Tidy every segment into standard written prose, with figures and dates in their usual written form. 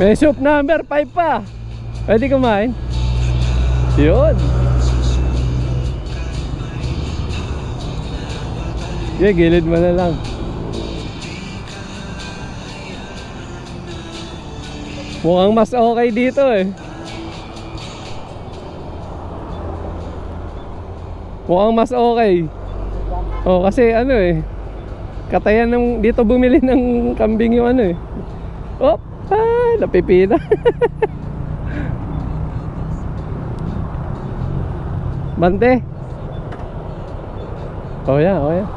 May soup number 5 pa. Pwede kumain. Yun. Okay, gilid mo na lang. Mukhang mas okay dito eh. Mukhang mas okay. Oh, kasi ano eh, katayan ng dito bumili ng kambing yung ano eh. Oh, napipina. Bante. Oh yeah, oh yeah.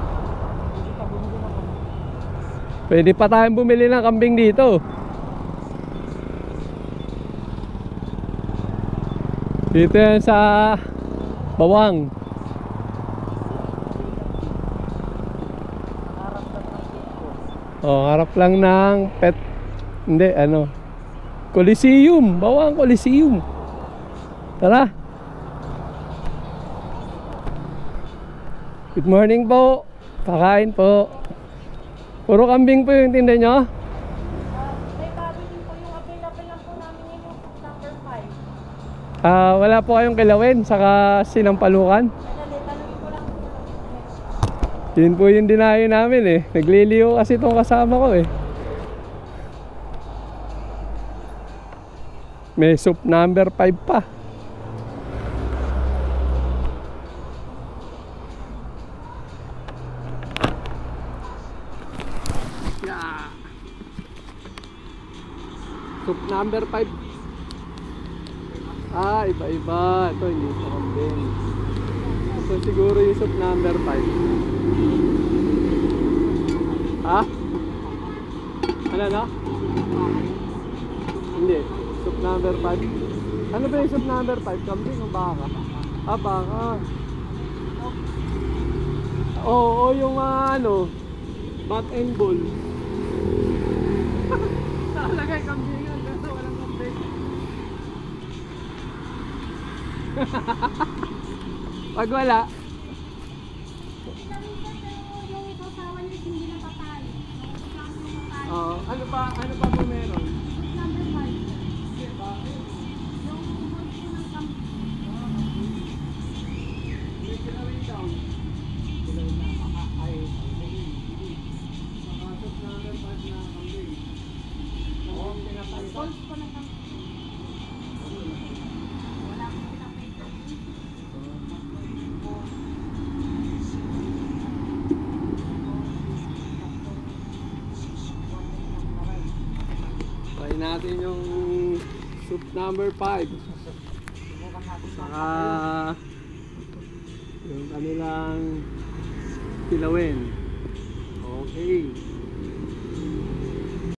Pwede pa tayong bumili ng kambing dito. Dito yan sa Bawang. Oh, harap lang ng pet. Hindi, ano, Coliseum. Bawang Coliseum. Tara. Good morning po. Pakain po. Puro kambing po yung tinda nyo? May pabili po yung available lang po namin yung number 5. Wala po kayong kilawin saka sinampalukan. Tanongin ko lang po. Yun po yung dinayo namin eh. Nagliliho kasi itong kasama ko eh. May soup number 5 pa. Yeah. Soup number 5. Iba-iba. Ito hindi ito kambing. Ito siguro yung soup number 5. Ha? Ano na? Hindi. Soup number 5. Ano ba yung soup number 5? Kambing o baka? Baka. Oo, yung ano, bat and bull. Nakalagay kambingan pero walang kambing. Pag wala, Yung ito sawa niya hindi na patay. ano pa po meron? Number 5. Yung bulto ng kambing. May kilawin down. Kilawin na, ay, makasot na number 5 na kambing. Oo, pinapalitan. Bulto ko ng kambing. Wala akong pinapalitan. Try natin yung soup number 5. Saka yung kanilang kilawin. Okay.